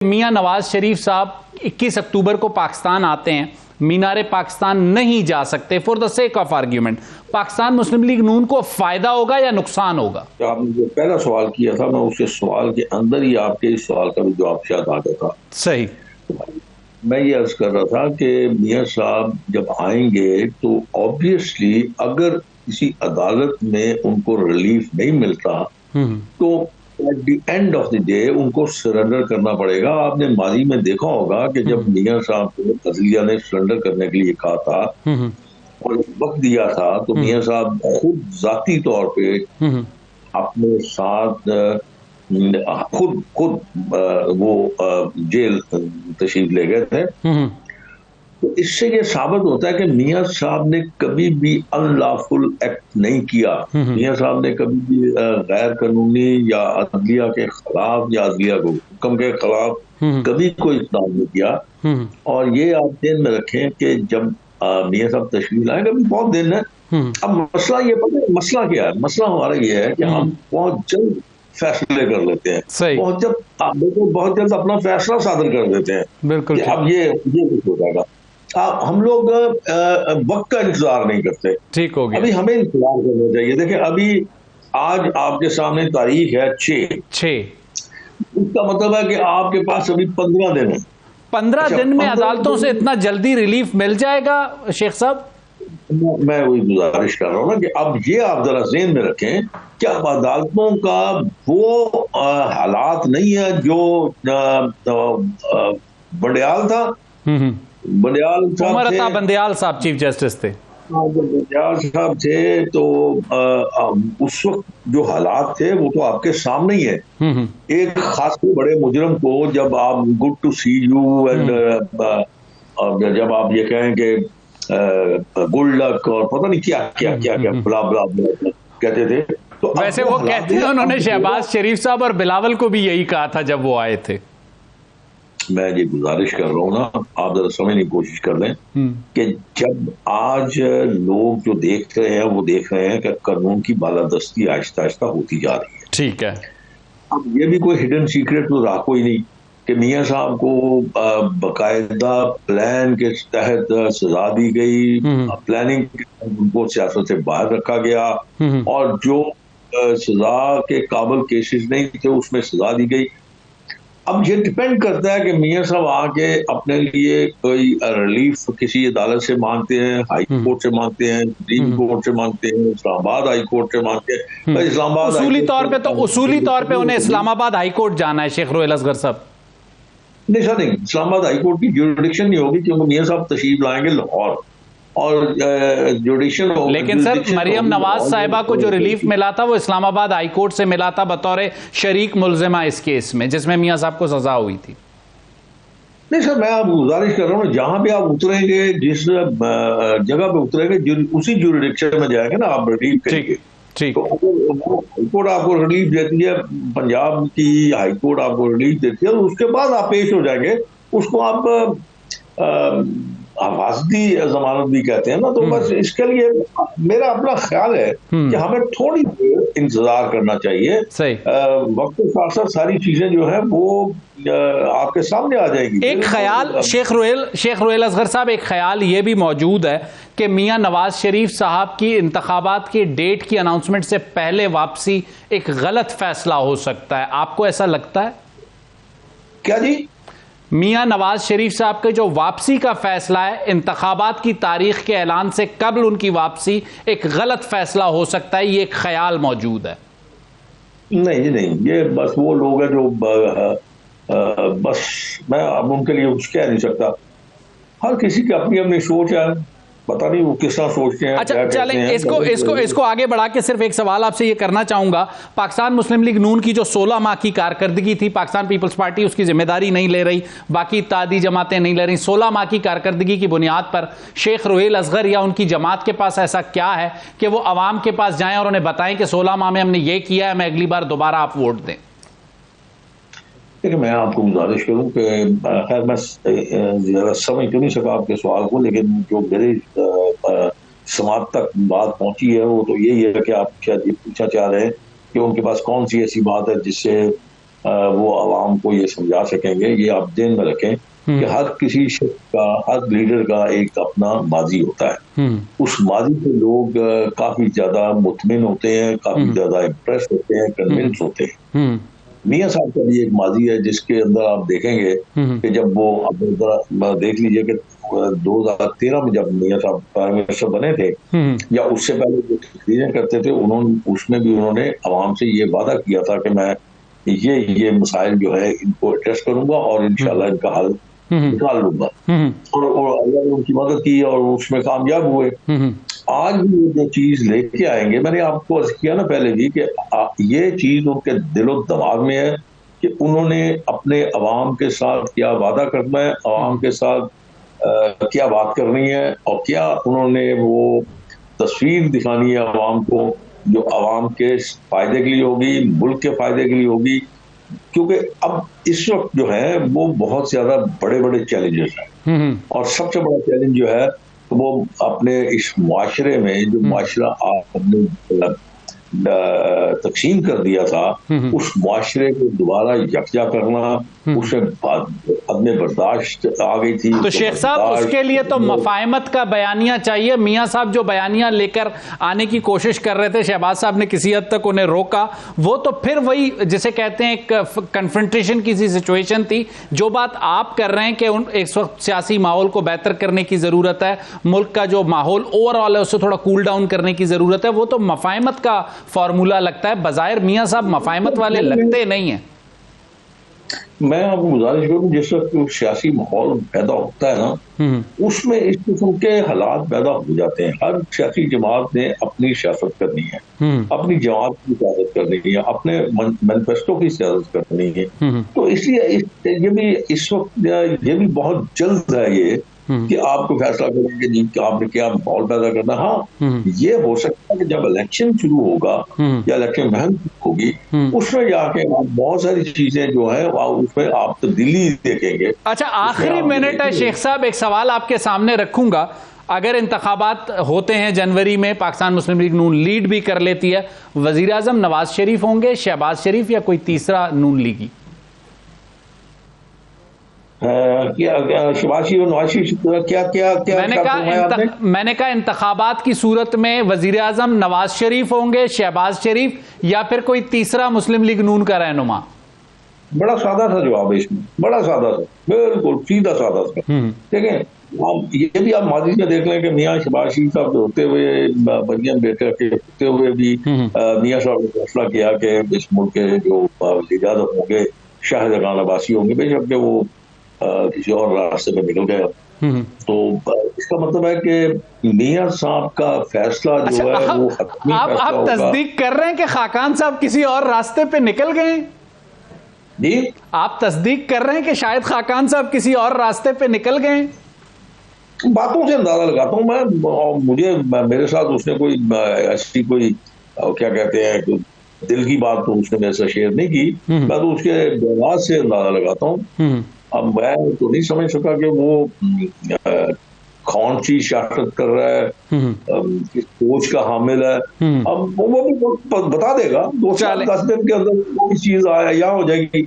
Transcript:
मियां नवाज शरीफ साहब 21 अक्टूबर को पाकिस्तान आते हैं, मीनारे पाकिस्तान नहीं जा सकते for the sake of argument. Pakistan Muslim League Noon को फायदा होगा या नुकसान होगा? आपने जो पहला सवाल किया था, मैं उसके सवाल के अंदर ही आपके इस सवाल का भी जवाब शायद आ गया था। सही। मैं ये अर्ज कर रहा था कि मियां साहब जब आएंगे तो ऑब्वियसली अगर किसी अदालत में उनको रिलीफ नहीं मिलता तो at the end of the day उनको सरेंडर करना पड़ेगा। आपने माजी में देखा होगा कि जब मियां साहब को अदलिया ने सरेंडर करने के लिए कहा था और वक्त दिया था तो मियां साहब खुद जाती तौर पे अपने साथ खुद वो जेल तशरीफ ले गए थे। तो इससे ये साबित होता है कि मियां साहब ने कभी भी अनलॉफुल एक्ट नहीं किया। मियां साहब ने कभी भी गैर कानूनी या अदलिया के खिलाफ या अदलिया को हुक्म के खिलाफ कभी कोई इक़दाम नहीं किया। और ये आप ध्यान में रखें कि जब मियां साहब तशरीफ लाएंगे, अभी बहुत दिन है। अब मसला ये पता है मसला क्या है? मसला हमारा ये है कि हम बहुत जल्द फैसले कर लेते हैं, बहुत जल्द अपना फैसला सादर कर देते हैं। बिल्कुल। अब ये कुछ हो जाएगा। हम लोग वक्त का इंतजार नहीं करते। ठीक हो गया। अभी हमें इंतजार करना चाहिए। देखिए अभी आज आपके सामने तारीख है 6। इसका मतलब है कि आपके पास अभी 15 दिन है। 15 दिन में अदालतों से इतना जल्दी रिलीफ मिल जाएगा शेख साहब? मैं वही गुजारिश कर रहा हूँ ना कि अब ये आप जरा ज़हन में रखें कि अब अदालतों का वो हालात नहीं है जो बंडियाल था। बंदियाल साहब चीफ जस्टिस थे। बंदियाल साहब थे तो उस वक्त जो हालात थे वो तो आपके सामने ही है। एक खास बड़े मुजरम को जब आप good to see you and जब आप ये कहें कि गुड लक और पता नहीं क्या क्या क्या क्या ब्ला ब्ला कहते थे, तो वैसे वो कहते हैं उन्होंने शहबाज शरीफ साहब और बिलावल को भी यही कहा था जब वो आए थे। मैं ये गुजारिश कर रहा हूँ ना, आप जरा समझने की कोशिश कर लें कि जब आज लोग जो देख रहे हैं वो देख रहे हैं कि कानून की बालादस्ती आहिस्ता आहिस्ता होती जा रही है। ठीक है। अब ये भी कोई हिडन सीक्रेट तो रहा कोई नहीं कि मियां साहब को बाकायदा प्लान के तहत सजा दी गई, प्लानिंग उनको सियासत से बाहर रखा गया और जो सजा के काबिल केसेस नहीं थे उसमें सजा दी गई। अब ये डिपेंड करता है कि मियां साहब आके अपने लिए कोई रिलीफ किसी अदालत से मांगते हैं, हाई कोर्ट से मांगते हैं, सुप्रीम कोर्ट से मांगते हैं, इस्लामाबाद हाई कोर्ट से मांगते हैं। इस्लामाबाद उसूली तौर पे उन्हें इस्लामाबाद हाई कोर्ट जाना है शेख रोहेल असगर साहब? नहीं सर, नहीं, इस्लामाबाद हाई कोर्ट की जुरिडिक्शन नहीं होगी क्योंकि मियां साहब तशरीफ लाएंगे लाहौर और जुडिशन। लेकिन सर मरियम नवाज साहिबा को जो रिलीफ मिला था वो इस्लामाबाद हाई कोर्ट से मिला था बतौर शरीक मुलजिमा इस केस में जिसमें मियां साहब को सजा हुई थी। नहीं सर, मैं आपको गुजारिश कर रहा हूँ जहां पे आप उतरेंगे, जिस जगह पे उतरेंगे उसी जुरिडिक्शन में जाएंगे ना आप रिलीफ करेंगे। ठीक। तो हाईकोर्ट आपको रिलीफ देती है, पंजाब की हाईकोर्ट आपको रिलीफ देती है, उसके बाद आप पेश हो जाएंगे। उसको आप हिफाजती जमानत भी कहते हैं ना। तो बस इसके लिए मेरा अपना ख्याल है कि हमें थोड़ी देर इंतजार करना चाहिए। वक्त के साथ साथ सारी चीजें जो है वो आपके सामने आ जाएगी। एक ख्याल शेख रोहेल असगर साहब, एक ख्याल ये भी मौजूद है कि मियां नवाज शरीफ साहब की इंतखाबात की डेट की अनाउंसमेंट से पहले वापसी एक गलत फैसला हो सकता है। आपको ऐसा लगता है? क्या जी? मियां नवाज शरीफ साहब के जो वापसी का फैसला है, इंतखाबात की तारीख के ऐलान से कबल उनकी वापसी एक गलत फैसला हो सकता है, ये एक ख्याल मौजूद है। नहीं नहीं, ये बस वो लोग हैं जो बस मैं अब उनके लिए कुछ कह नहीं सकता। हर किसी की अपनी अपनी सोच है, पता नहीं वो किस तरह सोचते हैं। अच्छा चलें, इसको आगे बढ़ा के सिर्फ एक सवाल आपसे ये करना चाहूंगा। पाकिस्तान मुस्लिम लीग नून की जो 16 माह की कारकर्दगी थी, पाकिस्तान पीपल्स पार्टी उसकी जिम्मेदारी नहीं ले रही, बाकी इत्तेहादी जमातें नहीं ले रही। 16 माह की कारकर्दगी की बुनियाद पर शेख रोहेल असगर या उनकी जमात के पास ऐसा क्या है कि वो अवाम के पास जाएं और उन्हें बताएं कि 16 माह में हमने ये किया है, हमें अगली बार दोबारा आप वोट दें? देखिए मैं आपको गुजारिश करूं कि खैर मैं ज़्यादा समझ तो नहीं सका आपके सवाल को, लेकिन जो मेरे समाज तक बात पहुंची है वो तो यही है कि आप शायद ये पूछना चाह रहे हैं कि उनके पास कौन सी ऐसी बात है जिससे वो आवाम को ये समझा सकेंगे। ये आप ध्यान में रखें कि हर किसी शख्स का, हर लीडर का एक अपना माजी होता है। उस माजी पे लोग काफी ज्यादा मुतमिन होते हैं, काफी ज्यादा इम्प्रेस होते हैं, कन्विंस होते हैं। मियाँ साहब का भी एक माजी है जिसके अंदर आप देखेंगे कि जब वो अब देख लीजिए कि 2013 में जब मियाँ साहब प्राइम मिनिस्टर बने थे या उससे पहले जो तकरीरें करते थे, उसमें भी उन्होंने आवाम से ये वादा किया था कि मैं ये मसाइल जो है इनको एड्रेस करूंगा और इंशाल्लाह इनका हल निकाल लूंगा। और अल्लाह ने उनकी मदद की और उसमें कामयाब हुए। आज भी वो जो चीज लेके आएंगे, मैंने आपको अर्ज किया ना पहले भी कि ये चीज उनके दिलो दिमाग में है कि उन्होंने अपने अवाम के साथ क्या वादा करना है, अवाम के साथ क्या बात करनी है और क्या उन्होंने वो तस्वीर दिखानी है अवाम को जो अवाम के फायदे के लिए होगी, मुल्क के फायदे के लिए होगी। क्योंकि अब इस वक्त जो है वो बहुत ज्यादा बड़े बड़े चैलेंजेस हैं और सबसे बड़ा चैलेंज जो है तो वो अपने इस मुआशरे में जो मुआशरा आपने तकसीम कर दिया था, उस मुआशरे को दोबारा यकजा करना, उसमें अदम बर्दाश्त आ गई थी। तो शेख साहब उसके लिए तो मफाहमत का बयानिया चाहिए। मियाँ साहब जो बयानिया लेकर आने की कोशिश कर रहे थे, शहबाज साहब ने किसी हद तक उन्हें रोका, वो तो फिर वही जिसे कहते हैं एक कन्फ्रंटेशन की सी सिचुएशन थी। जो बात आप कर रहे हैं कि इस वक्त सियासी माहौल को बेहतर करने की जरूरत है, मुल्क का जो माहौल ओवरऑल है उसे थोड़ा कूल डाउन करने की जरूरत है, वो तो मफाहमत का फॉर्मूला लगता है। बजायर मियाँ साहब मफाहमत वाले लगते नहीं है। मैं आपको गुजारिश करूं, जिस वक्त सियासी माहौल पैदा होता है ना, उसमें इस किस्म के हालात पैदा हो जाते हैं। हर सियासी जमात ने अपनी सियासत करनी है, अपनी जमात की सियासत करनी है, अपने मैनिफेस्टो की सियासत करनी है। तो इसलिए ये भी इस वक्त ये भी बहुत जल्द है ये कि आपको फैसला करेंगे जी कि आपने क्या माहौल पैदा करना। हाँ, ये हो सकता है कि जब इलेक्शन शुरू होगा या इलेक्शन महंग होगी, उसमें जाके आप बहुत सारी चीजें जो है उसमें आप तब्दीली देखेंगे। अच्छा, आखिरी मिनट है शेख साहब, एक सवाल आपके सामने रखूंगा। अगर इंतखाबात होते हैं जनवरी में, पाकिस्तान मुस्लिम लीग नून लीड भी कर लेती है, वजीर आजम नवाज शरीफ होंगे, शहबाज शरीफ या कोई तीसरा नून लीगी? मैंने कहा इंतखाबात की सूरत में वजीर आजम नवाज शरीफ होंगे, शहबाज शरीफ या फिर कोई तीसरा मुस्लिम लीग नून का रहनुमा? बड़ा सादा सा जवाब है इसमें, बड़ा सादा सा, बिल्कुल सीधा सादा सा। ठीक है, ये भी आप माजी में देख लें कि मियाँ शहबाज शरीफ साहब होते हुए, मरियम बेटा के होते हुए भी मियाँ साहब ने फैसला किया कि इस मुल्क के जो वज़ीर आज़म होंगे शाहजहां अब्बासी होंगे, बेशक वो किसी और रास्ते पे निकल गया। तो इसका मतलब है कि मियाँ साहब का फैसला जो है वो आप तस्दीक कर रहे हैं कि खाकान साहब किसी और रास्ते पे निकल गए जी? आप तस्दीक कर रहे हैं कि शायद खाकान साहब किसी और रास्ते पे निकल गए? बातों से अंदाजा लगाता हूँ मैं, मुझे मेरे साथ उसने कोई ऐसी कोई क्या कहते हैं दिल की बात तो उसने मेरे साथ शेयर नहीं की। मैं तो उसके व्यवहार से अंदाजा लगाता हूँ। अब मैं तो नहीं समझ सका कि वो कौन सी सियासत कर रहा है, किस सोच का हामिल है। अब वो भी बता देगा 2 साल 10 दिन के अंदर कोई चीज आया या हो जाएगी।